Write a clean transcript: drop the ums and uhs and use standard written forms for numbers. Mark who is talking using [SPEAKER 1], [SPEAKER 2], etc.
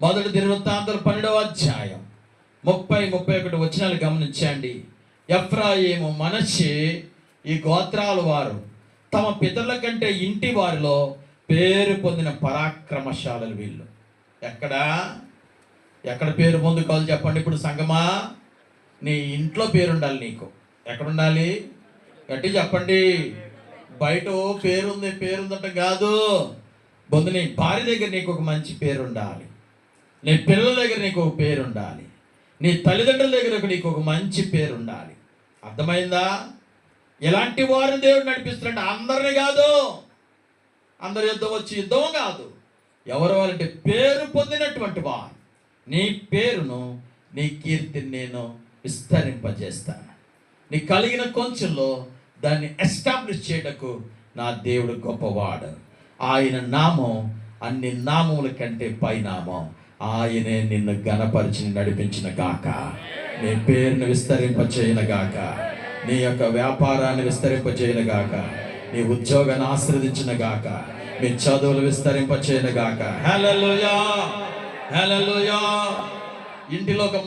[SPEAKER 1] మొదటి దినవృత్తాంతాలు 12వ అధ్యాయం 30-31 వచనాలు గమనించండి. ఎఫ్రాయిము, మనష్షే ఈ గోత్రాల వారు తమ పితరుల కంటే ఇంటి వారిలో పేరు పొందిన పరాక్రమశాలలు వీళ్ళు. ఎక్కడ పేరు పొందుకోవాలి చెప్పండి. ఇప్పుడు సంగమా, నీ ఇంట్లో పేరుండాలి. నీకు ఎక్కడుండాలి? గట్టి చెప్పండి. బయట పేరుందంటే కాదు. ముందు నీ భార్య దగ్గర నీకు ఒక మంచి పేరు ఉండాలి. నీ పిల్లల దగ్గర నీకు ఒక పేరు ఉండాలి. నీ తల్లిదండ్రుల దగ్గర నీకు ఒక మంచి పేరు ఉండాలి. అర్థమైందా? ఎలాంటి వారిని దేవుడు నడిపిస్తున్నాడు? అందరిని కాదు. అందరు యుద్ధం కాదు. ఎవరు వాళ్ళంటే పేరు పొందినటువంటి వారు. నీ పేరును, నీ కీర్తిని నేను విస్తరింపజేస్తాను. నీ కలిగిన కొంచెంలో దాన్ని ఎస్టాబ్లిష్ చేయటకు నా దేవుడు గొప్పవాడు. ఆయన నామం అన్ని నామముల కంటే పైనామం. ఆయనే నిన్ను ఘనపరిచి నడిపించిన గాక. నీ పేరును విస్తరింపచేయను గాక. నీ యొక్క వ్యాపారాన్ని విస్తరింపచేయను గాక. నీ ఉద్యోగాన్ని ఆశీర్వదించిన గాక. నీ చదువులు విస్తరింపచేయను గాక. హల్లెలూయా, హల్లెలూయా. ఇంటిలో ఒక